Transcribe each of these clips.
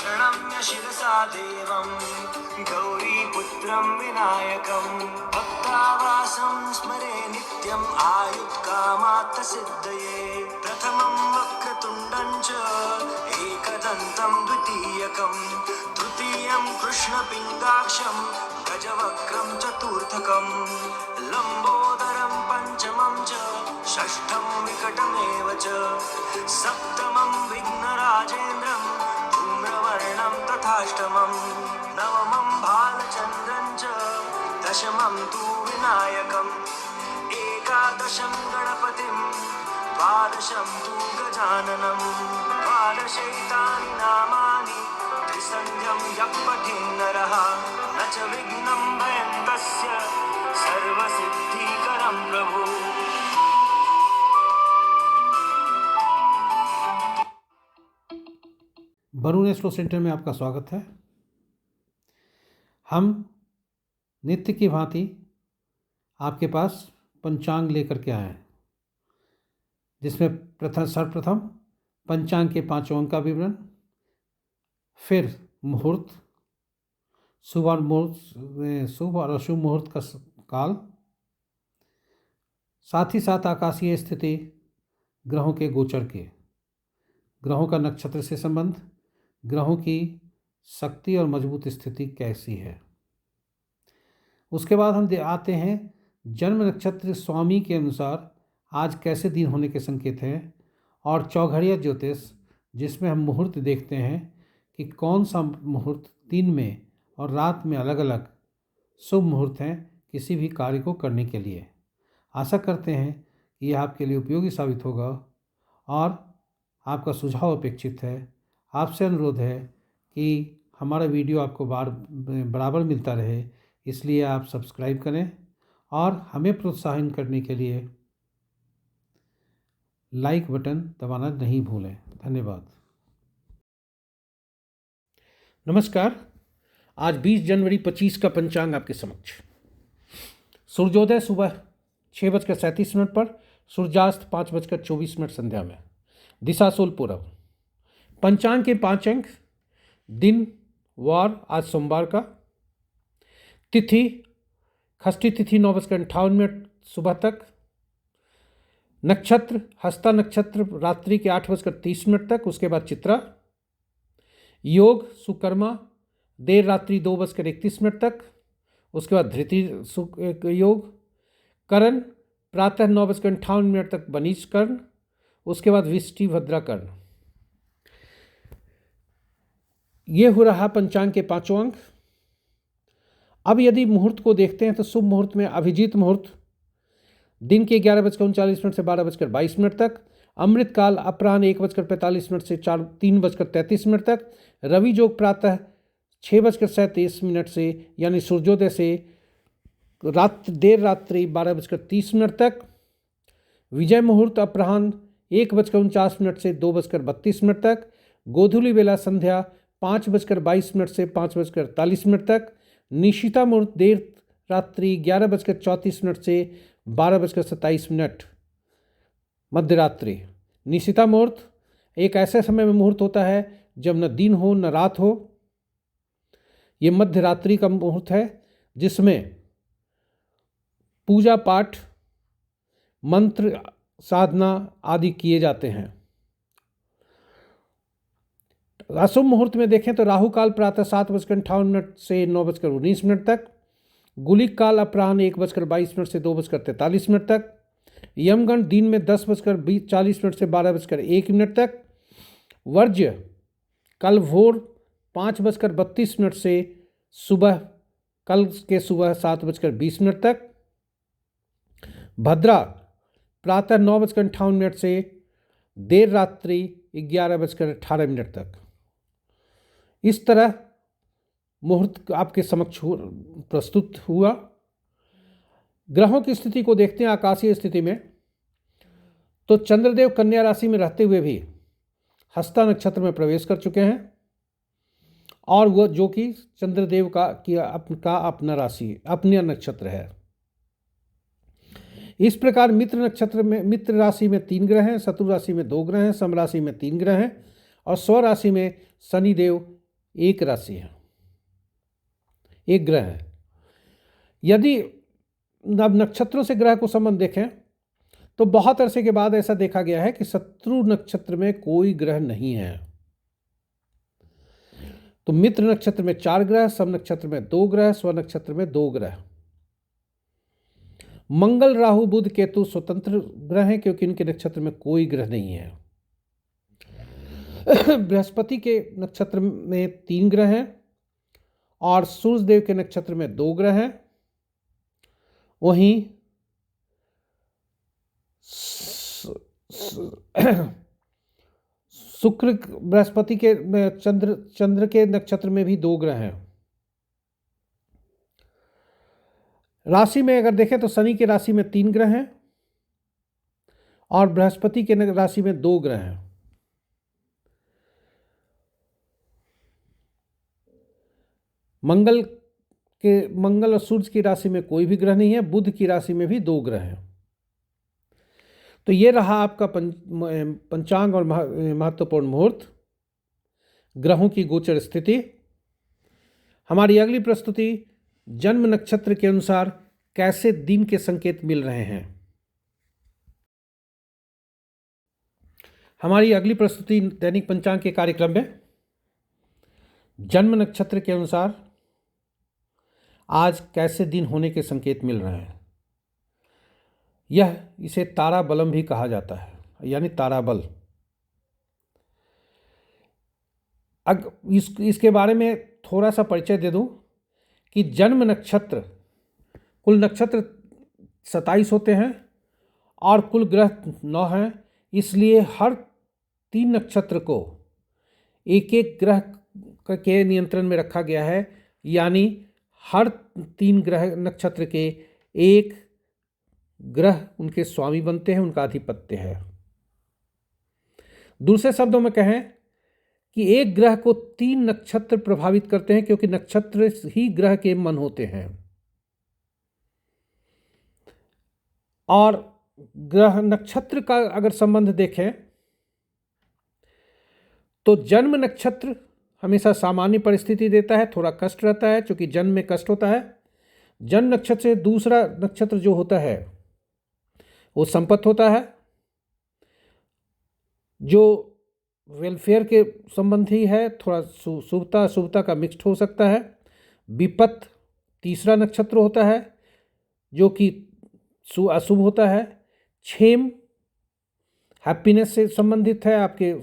प्रणम्य शिरसा देवं गौरीपुत्रं विनायकं भक्तावासं स्मरे नित्यम् आयुक्कामार्थसिद्धये प्रथमं वक्रतुण्डं च एकदन्तं द्वितीयकं तृतीयं कृष्णपिङ्गाक्षं गजवक्त्रं चतुर्थकं लम्बोदरं पञ्चमं च षष्ठं विकटमेव च सप्तमं विघ्नराजेन्द्रं धूम्रवर्णं तथाष्टमं नवमं भालचन्द्रं च दशमं तु विनायकम् एकादशं गणपतिं द्वादशं तु गजाननं द्वादशैतानि नामानि त्रिसन्ध्यं यः पठेन्नरः न च विघ्नं भयं तस्य सर्वसिद्धिकरं प्रभु। वरुण एस्ट्रो सेंटर में आपका स्वागत है। हम नित्य की भांति आपके पास पंचांग लेकर के आए हैं, जिसमें सर्वप्रथम पंचांग के 5 अंक का विवरण, फिर मुहूर्त, शुभ और अशुभ मुहूर्त का काल, साथ ही साथ आकाशीय स्थिति, ग्रहों के गोचर के, ग्रहों का नक्षत्र से संबंध, ग्रहों की शक्ति और मजबूत स्थिति कैसी है। उसके बाद हम आते हैं जन्म नक्षत्र स्वामी के अनुसार आज कैसे दिन होने के संकेत हैं, और चौघड़िया ज्योतिष जिसमें हम मुहूर्त देखते हैं कि कौन सा मुहूर्त दिन में और रात में अलग अलग शुभ मुहूर्त हैं किसी भी कार्य को करने के लिए। आशा करते हैं कि यह आपके लिए उपयोगी साबित होगा और आपका सुझाव अपेक्षित है। आपसे अनुरोध है कि हमारा वीडियो आपको बराबर मिलता रहे, इसलिए आप सब्सक्राइब करें और हमें प्रोत्साहन करने के लिए लाइक बटन दबाना नहीं भूलें। धन्यवाद। नमस्कार। आज 20 जनवरी 25 का पंचांग आपके समक्ष। सूर्योदय सुबह 6:37 पर, सूर्यास्त 5:24 संध्या में, दिशा सूल पूर्व। पंचांग के 5 अंक, दिन वार आज सोमवार का, तिथि षष्ठी तिथि 9:58 सुबह तक, नक्षत्र हस्ता नक्षत्र रात्रि के 8:30 तक, उसके बाद चित्रा, योग सुकर्मा देर रात्रि 2:31 तक, उसके बाद धृति योग, करण प्रातः 9:58 तक बनीज कर्ण, उसके बाद विष्टि भद्रा कर्ण। ये हो रहा पंचांग के 5 अंक। अब यदि मुहूर्त को देखते हैं तो शुभ मुहूर्त में अभिजीत मुहूर्त दिन के 11:39 से 12:22 तक, अमृत काल अपराह्न 1:45 से 3:33 तक, रवि जोग प्रातः 6:37 से यानी सूर्योदय से देर रात्रि 12:30 तक, विजय मुहूर्त अपराह्न 1:49 से 2:32 तक, गोधूली बेला संध्या 5:22 से 5:48 तक, निशिता मुहूर्त देर रात्रि 11:34 से 12:27 मध्य रात्रि। निशिता मुहूर्त एक ऐसे समय में मुहूर्त होता है जब न दिन हो न रात हो। ये मध्य रात्रि का मुहूर्त है जिसमें पूजा पाठ, मंत्र साधना आदि किए जाते हैं। अशुभ मुहूर्त में देखें तो राहु काल प्रातः 7:58 से 9:19 तक, गुलिक काल अपराह्न 1:22 से 2:43 तक, यमगण दिन में 10:40 से 12:01 तक, वर्ज्य कल भोर 5:32 से कल के सुबह 7:20 तक, भद्रा प्रातः 9:58 से देर रात्रि 11:18 तक। इस तरह मुहूर्त आपके समक्ष प्रस्तुत हुआ। ग्रहों की स्थिति को देखते हैं आकाशीय स्थिति में, तो चंद्रदेव कन्या राशि में रहते हुए भी हस्ता नक्षत्र में प्रवेश कर चुके हैं, और वह जो कि चंद्रदेव का अपना राशि अपना नक्षत्र है। इस प्रकार मित्र राशि में 3 ग्रह हैं, शत्रु राशि में 2 ग्रह हैं, सम राशि में 3 ग्रह हैं, और स्व राशि में शनिदेव एक राशि है, एक ग्रह है। यदि अब नक्षत्रों से ग्रह को संबंध देखें तो बहुत अरसे के बाद ऐसा देखा गया है कि शत्रु नक्षत्र में कोई ग्रह नहीं है। तो मित्र नक्षत्र में 4 ग्रह, सम नक्षत्र में 2 ग्रह, स्व नक्षत्र में 2 ग्रह। मंगल, राहु, बुध, केतु स्वतंत्र ग्रह हैं क्योंकि इनके नक्षत्र में कोई ग्रह नहीं है। बृहस्पति के नक्षत्र में 3 ग्रह हैं और सूर्य देव के नक्षत्र में 2 ग्रह हैं। वहीं शुक्र बृहस्पति के चंद्र के नक्षत्र में भी 2 ग्रह हैं। राशि में अगर देखें तो शनि की राशि में 3 ग्रह हैं और बृहस्पति के राशि में 2 ग्रह हैं। मंगल और सूर्य की राशि में कोई भी ग्रह नहीं है। बुध की राशि में भी 2 ग्रह हैं। तो ये रहा आपका पंचांग और महत्वपूर्ण मुहूर्त, ग्रहों की गोचर स्थिति। हमारी अगली प्रस्तुति जन्म नक्षत्र के अनुसार कैसे दिन के संकेत मिल रहे हैं। हमारी अगली प्रस्तुति दैनिक पंचांग के कार्यक्रम में जन्म नक्षत्र के अनुसार आज कैसे दिन होने के संकेत मिल रहे हैं। इसे तारा बलम भी कहा जाता है, यानी तारा बल। इसके बारे में थोड़ा सा परिचय दे दूं कि जन्म नक्षत्र, कुल नक्षत्र 27 होते हैं और कुल ग्रह 9 हैं। इसलिए हर 3 नक्षत्र को एक एक ग्रह के नियंत्रण में रखा गया है, यानी हर 3 ग्रह नक्षत्र के एक ग्रह उनके स्वामी बनते हैं, उनका आधिपत्य है। दूसरे शब्दों में कहें कि एक ग्रह को 3 नक्षत्र प्रभावित करते हैं क्योंकि नक्षत्र ही ग्रह के मन होते हैं। और ग्रह नक्षत्र का अगर संबंध देखें तो जन्म नक्षत्र हमेशा सामान्य परिस्थिति देता है, थोड़ा कष्ट रहता है क्योंकि जन्म में कष्ट होता है। जन्म नक्षत्र से दूसरा नक्षत्र जो होता है वो संपत्ति होता है, जो वेलफेयर के संबंधी है, थोड़ा शुभता अशुभता का मिक्स्ड हो सकता है। विपत्त तीसरा नक्षत्र होता है जो कि अशुभ होता है। क्षेम हैप्पीनेस से संबंधित है, आपके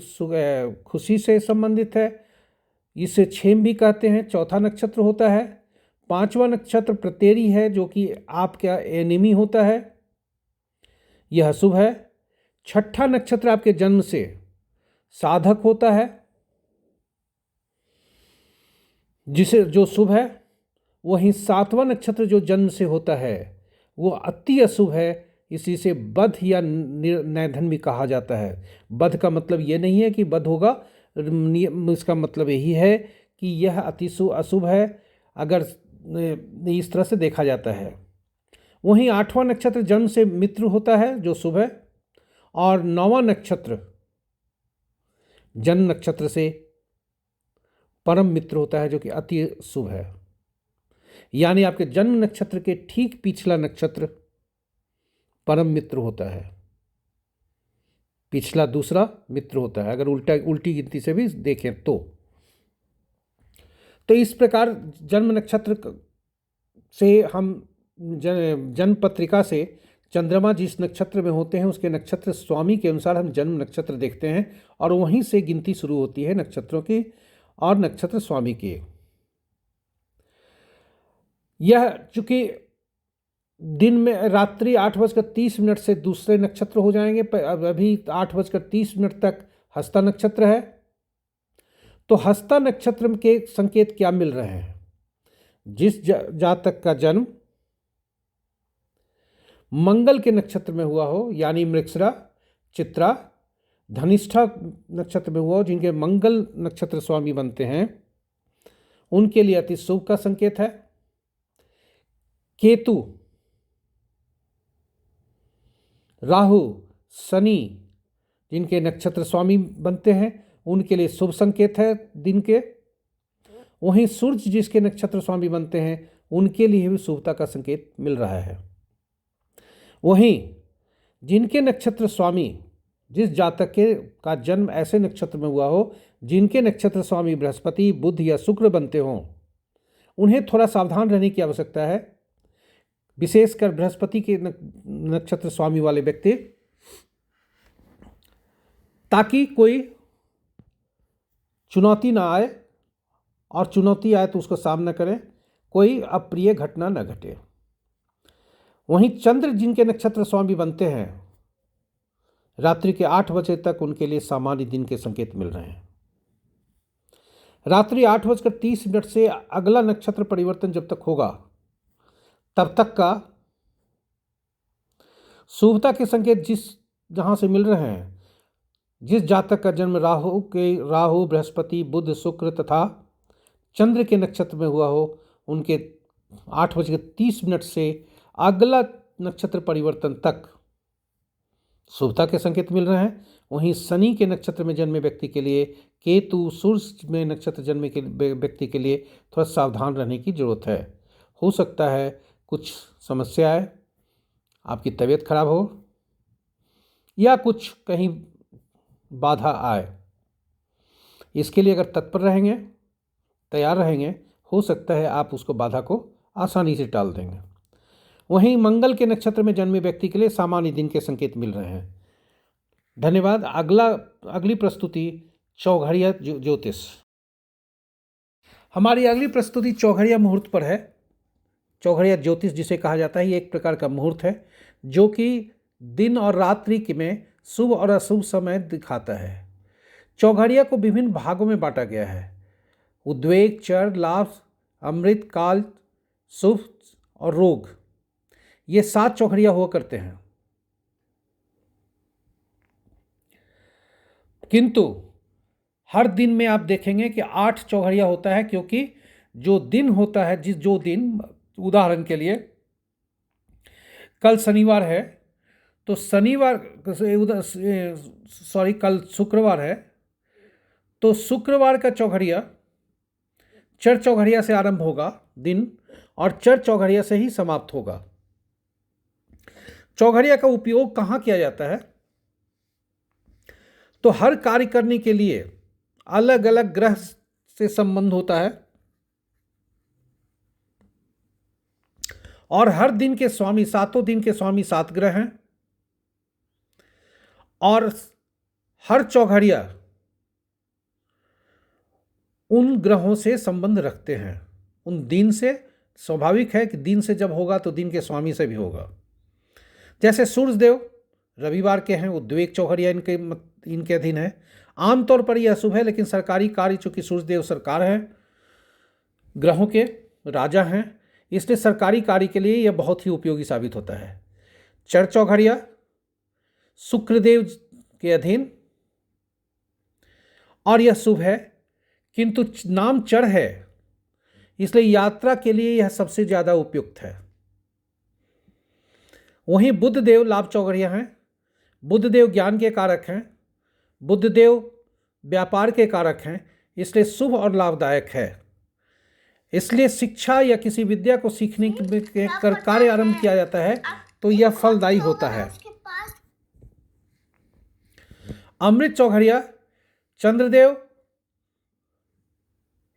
खुशी से संबंधित है, इसे क्षेम भी कहते हैं। चौथा नक्षत्र होता है। 5वां नक्षत्र प्रतेरी है जो कि आपका एनिमी होता है, यह अशुभ है। 6ठा नक्षत्र आपके जन्म से साधक होता है, जो शुभ है। वहीं 7वां नक्षत्र जो जन्म से होता है वो अति अशुभ है, इसी से बध या नैधन भी कहा जाता है। बध का मतलब ये नहीं है कि बध होगा, इसका मतलब यही है कि यह अति अशुभ है, अगर इस तरह से देखा जाता है। वहीं 8वां नक्षत्र जन्म से मित्र होता है जो शुभ है, और 9वां नक्षत्र जन्म नक्षत्र से परम मित्र होता है जो कि अति शुभ है। यानी आपके जन्म नक्षत्र के ठीक पिछला नक्षत्र परम मित्र होता है, पिछला दूसरा मित्र होता है, अगर उल्टी गिनती से भी देखें तो इस प्रकार जन्म नक्षत्र से हम जन्म पत्रिका से चंद्रमा जिस नक्षत्र में होते हैं उसके नक्षत्र स्वामी के अनुसार हम जन्म नक्षत्र देखते हैं और वहीं से गिनती शुरू होती है नक्षत्रों की और नक्षत्र स्वामी की। यह चूंकि दिन में रात्रि 8:30 से दूसरे नक्षत्र हो जाएंगे, अभी 8:30 तक हस्ता नक्षत्र है। तो हस्ता नक्षत्र के संकेत क्या मिल रहे हैं? जिस जातक का जन्म मंगल के नक्षत्र में हुआ हो, यानी मृगशिरा, चित्रा, धनिष्ठा नक्षत्र में हुआ हो, जिनके मंगल नक्षत्र स्वामी बनते हैं, उनके लिए अति शुभ का संकेत है। केतु, राहु, शनि जिनके नक्षत्र स्वामी बनते हैं, उनके लिए शुभ संकेत है दिन के। वहीं सूर्य जिसके नक्षत्र स्वामी बनते हैं उनके लिए भी शुभता का संकेत मिल रहा है। वहीं जिनके नक्षत्र स्वामी, जिस जातक के का जन्म ऐसे नक्षत्र में हुआ हो जिनके नक्षत्र स्वामी बृहस्पति, बुध या शुक्र बनते हों, उन्हें थोड़ा सावधान रहने की आवश्यकता है। विशेषकर बृहस्पति के नक्षत्र स्वामी वाले व्यक्ति, ताकि कोई चुनौती ना आए, और चुनौती आए तो उसको सामना करें, कोई अप्रिय घटना न घटे। वहीं चंद्र जिनके नक्षत्र स्वामी बनते हैं, रात्रि के 8 बजे तक उनके लिए सामान्य दिन के संकेत मिल रहे हैं। रात्रि 8:30 से अगला नक्षत्र परिवर्तन जब तक होगा तब तक का शुभता के संकेत जहां से मिल रहे हैं, जिस जातक का जन्म राहु, बृहस्पति, बुध, शुक्र तथा चंद्र के नक्षत्र में हुआ हो, उनके 8:30 से अगला नक्षत्र परिवर्तन तक शुभता के संकेत मिल रहे हैं। वहीं शनि के नक्षत्र में जन्मे व्यक्ति के लिए, केतु, सूर्य में नक्षत्र जन्मे के व्यक्ति के लिए थोड़ा सावधान रहने की जरूरत है। हो सकता है कुछ समस्या आए, आपकी तबीयत खराब हो या कुछ कहीं बाधा आए। इसके लिए अगर तत्पर रहेंगे, तैयार रहेंगे, हो सकता है आप उसको बाधा को आसानी से टाल देंगे। वहीं मंगल के नक्षत्र में जन्मे व्यक्ति के लिए सामान्य दिन के संकेत मिल रहे हैं। धन्यवाद। अगली प्रस्तुति चौघड़िया ज्योतिष। हमारी अगली प्रस्तुति चौघड़िया मुहूर्त पर है। चौघड़िया ज्योतिष जिसे कहा जाता है, ये एक प्रकार का मुहूर्त है जो कि दिन और रात्रि में शुभ और अशुभ समय दिखाता है। चौघड़िया को विभिन्न भागों में बांटा गया है: उद्वेग, चर, लाभ, अमृत, काल, शुभ और रोग। ये 7 चौघड़िया हुआ करते हैं। किंतु हर दिन में आप देखेंगे कि 8 चौघड़िया होता है, क्योंकि जो दिन होता है, जो दिन, उदाहरण के लिए कल शनिवार है तो कल शुक्रवार है तो शुक्रवार का चौघड़िया चर चौघड़िया से आरंभ होगा दिन, और चर चौघड़िया से ही समाप्त होगा। चौघड़िया का उपयोग कहाँ किया जाता है? तो हर कार्य करने के लिए अलग अलग ग्रह से संबंध होता है, और हर दिन के स्वामी, 7 दिन के स्वामी 7 ग्रह हैं, और हर चौघड़िया उन ग्रहों से संबंध रखते हैं, उन दिन से। स्वाभाविक है कि दिन से जब होगा तो दिन के स्वामी से भी होगा। जैसे सूर्यदेव रविवार के हैं, उद्वेग चौघड़िया इनके अधीन है। आमतौर पर यह अशुभ है, लेकिन सरकारी कार्य, चूंकि सूर्यदेव सरकार है, ग्रहों के राजा हैं, इसलिए सरकारी कार्य के लिए यह बहुत ही उपयोगी साबित होता है। चर चौघड़िया शुक्रदेव के अधीन, और यह शुभ है, किंतु नाम चर है, इसलिए यात्रा के लिए यह सबसे ज्यादा उपयुक्त है। वहीं बुधदेव लाभ चौघड़िया हैं। बुधदेव ज्ञान के कारक हैं, बुधदेव व्यापार के कारक हैं, इसलिए शुभ और लाभदायक है। इसलिए शिक्षा या किसी विद्या को सीखने के कार्य आरंभ किया जाता है तो यह फलदायी होता है। अमृत चौघड़िया चंद्रदेव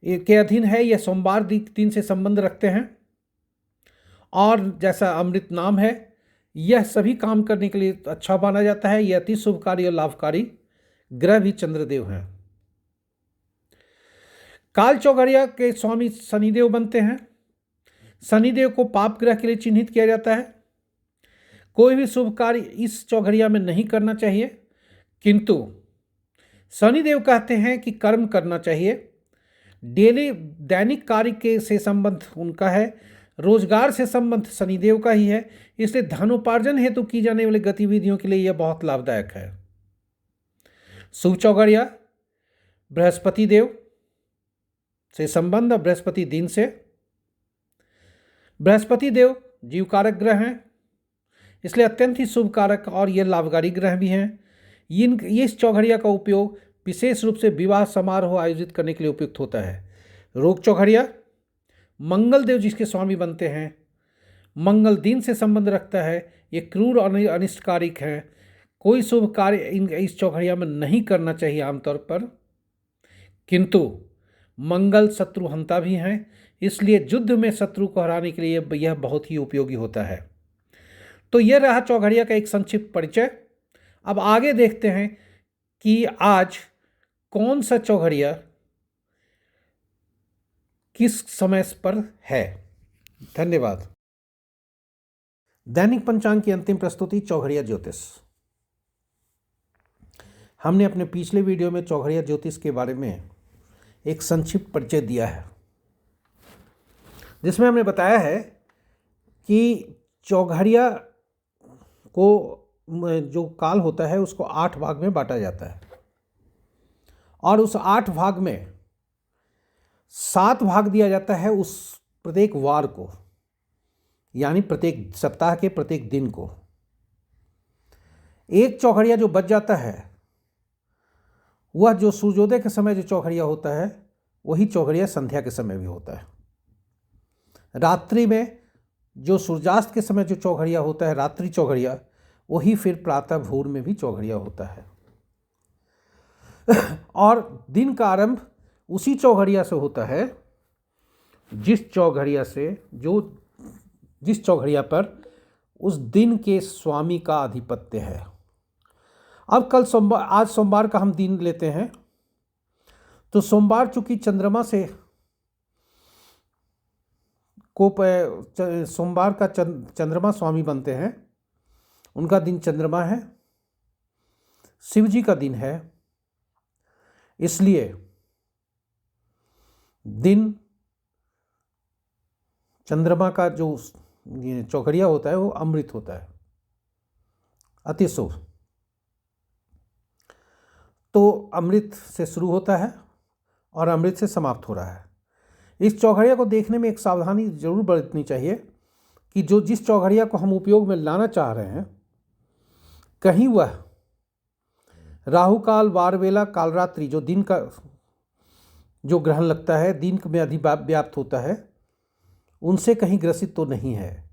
के अधीन है। यह सोमवार दिन से संबंध रखते हैं, और जैसा अमृत नाम है, यह सभी काम करने के लिए अच्छा माना जाता है। यह अति शुभकारी और लाभकारी ग्रह भी चंद्रदेव हैं। काल चौघड़िया के स्वामी शनिदेव बनते हैं। शनिदेव को पाप ग्रह के लिए चिन्हित किया जाता है। कोई भी शुभ कार्य इस चौघड़िया में नहीं करना चाहिए, किंतु शनिदेव कहते हैं कि कर्म करना चाहिए। दैनिक कार्य के से संबंध उनका है, रोजगार से संबंध शनिदेव का ही है, इसलिए धनोपार्जन हेतु की जाने वाली गतिविधियों के लिए यह बहुत लाभदायक है। शुभ चौघड़िया बृहस्पति देव से संबंध, बृहस्पति दिन से। बृहस्पति देव जीव कारक ग्रह हैं, इसलिए अत्यंत ही शुभ कारक और ये लाभकारी ग्रह भी हैं। इस चौघड़िया का उपयोग विशेष रूप से विवाह समारोह आयोजित करने के लिए उपयुक्त होता है। रोग चौघड़िया, मंगल देव जिसके स्वामी बनते हैं, मंगल दिन से संबंध रखता है, ये क्रूर और अनिष्टकारिक है, कोई शुभ कार्य इस चौघड़िया में नहीं करना चाहिए आमतौर पर, किंतु मंगल शत्रुहंता भी हैं, इसलिए युद्ध में शत्रु को हराने के लिए यह बहुत ही उपयोगी होता है। तो यह रहा चौघड़िया का एक संक्षिप्त परिचय। अब आगे देखते हैं कि आज कौन सा चौघड़िया किस समय पर है। धन्यवाद। दैनिक पंचांग की अंतिम प्रस्तुति चौघड़िया ज्योतिष। हमने अपने पिछले वीडियो में चौघड़िया ज्योतिष के बारे में एक संक्षिप्त परिचय दिया है, जिसमें हमने बताया है कि चौघड़िया को जो काल होता है उसको 8 भाग में बांटा जाता है, और उस 8 भाग में 7 भाग दिया जाता है उस प्रत्येक वार को, यानी प्रत्येक सप्ताह के प्रत्येक दिन को। एक चौघड़िया जो बच जाता है वह जो सूर्योदय के समय जो चौघड़िया होता है वही चौघड़िया संध्या के समय भी होता है। रात्रि में जो सूर्यास्त के समय जो चौघड़िया होता है रात्रि चौघड़िया, वही फिर प्रातः भोर में भी चौघड़िया होता है। और दिन का आरंभ उसी चौघड़िया से होता है जिस चौघड़िया पर उस दिन के स्वामी का आधिपत्य है। अब आज सोमवार का हम दिन लेते हैं, तो सोमवार चूंकि चंद्रमा से सोमवार का चंद्रमा स्वामी बनते हैं, उनका दिन चंद्रमा है, शिव जी का दिन है, इसलिए दिन चंद्रमा का जो चौघड़िया होता है वो अमृत होता है, अति शुभ। तो अमृत से शुरू होता है और अमृत से समाप्त हो रहा है। इस चौघड़िया को देखने में एक सावधानी जरूर बरतनी चाहिए कि जिस चौघड़िया को हम उपयोग में लाना चाह रहे हैं, कहीं वह राहु काल, वार वेला, कालरात्रि जो दिन का जो ग्रहण लगता है, दिन में अधिव्याप्त होता है, उनसे कहीं ग्रसित तो नहीं है,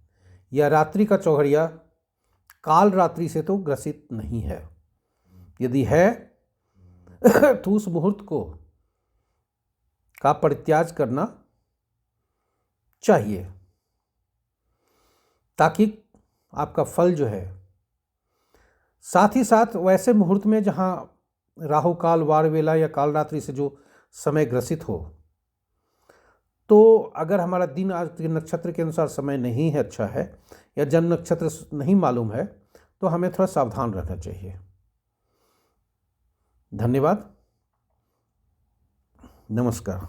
या रात्रि का चौघड़िया काल रात्रि से तो ग्रसित नहीं है। यदि है तो उस मुहूर्त का परित्याग करना चाहिए, ताकि आपका फल जो है, साथ ही साथ वैसे मुहूर्त में जहाँ राहु काल, वार वेला या काल रात्रि से जो समय ग्रसित हो, तो अगर हमारा दिन आज के नक्षत्र के अनुसार समय नहीं है, अच्छा है, या जन्म नक्षत्र नहीं मालूम है, तो हमें थोड़ा सावधान रहना चाहिए। धन्यवाद। नमस्कार।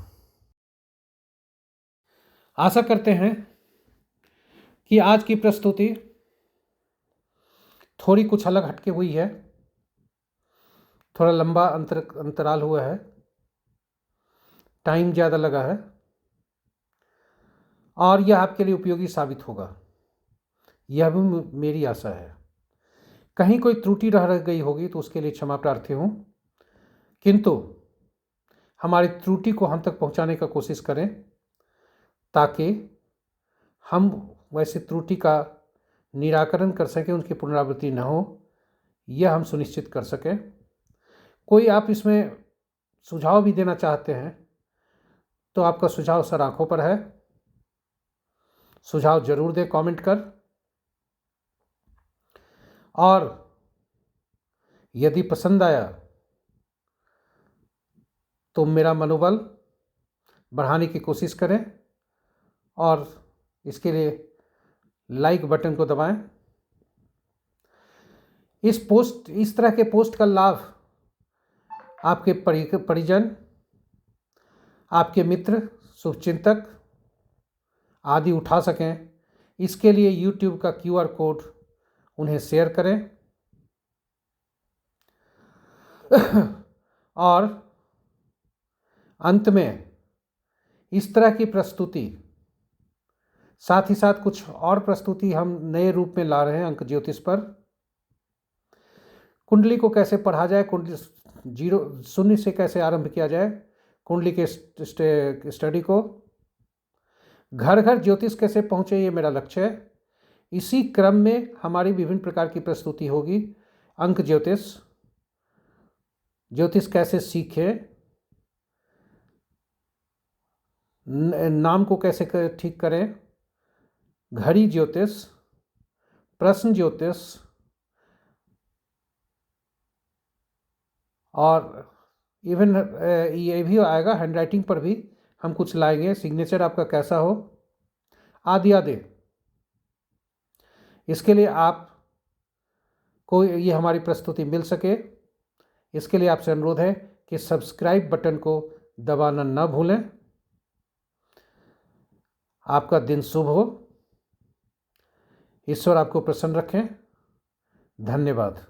आशा करते हैं कि आज की प्रस्तुति थोड़ी कुछ अलग हटके हुई है, थोड़ा लंबा अंतराल हुआ है, टाइम ज़्यादा लगा है, और यह आपके लिए उपयोगी साबित होगा, यह भी मेरी आशा है। कहीं कोई त्रुटि रह गई होगी तो उसके लिए क्षमा प्रार्थी हूँ, किंतु हमारी त्रुटि को हम तक पहुँचाने का कोशिश करें, ताकि हम वैसे त्रुटि का निराकरण कर सकें, उनकी पुनरावृत्ति न हो, यह हम सुनिश्चित कर सकें। कोई आप इसमें सुझाव भी देना चाहते हैं तो आपका सुझाव सर आंखों पर है, सुझाव जरूर दें कमेंट कर। और यदि पसंद आया तो मेरा मनोबल बढ़ाने की कोशिश करें, और इसके लिए लाइक बटन को दबाएं। इस तरह के पोस्ट का लाभ आपके परिजन, आपके मित्र, शुभचिंतक आदि उठा सकें, इसके लिए YouTube का QR कोड उन्हें शेयर करें। और अंत में इस तरह की प्रस्तुति, साथ ही साथ कुछ और प्रस्तुति हम नए रूप में ला रहे हैं अंक ज्योतिष पर। कुंडली को कैसे पढ़ा जाए, कुंडली 0 से कैसे आरंभ किया जाए, कुंडली के स्टडी को। घर घर ज्योतिष कैसे पहुँचे, ये मेरा लक्ष्य है। इसी क्रम में हमारी विभिन्न प्रकार की प्रस्तुति होगी। अंक ज्योतिष, ज्योतिष कैसे सीखें, नाम को कैसे ठीक करें, घड़ी ज्योतिष, प्रश्न ज्योतिष, और इवन ये भी आएगा हैंडराइटिंग पर भी हम कुछ लाएंगे, सिग्नेचर आपका कैसा हो आदि आदि। इसके लिए आप को ये हमारी प्रस्तुति मिल सके, इसके लिए आपसे अनुरोध है कि सब्सक्राइब बटन को दबाना न भूलें। आपका दिन शुभ हो, ईश्वर आपको प्रसन्न रखें। धन्यवाद।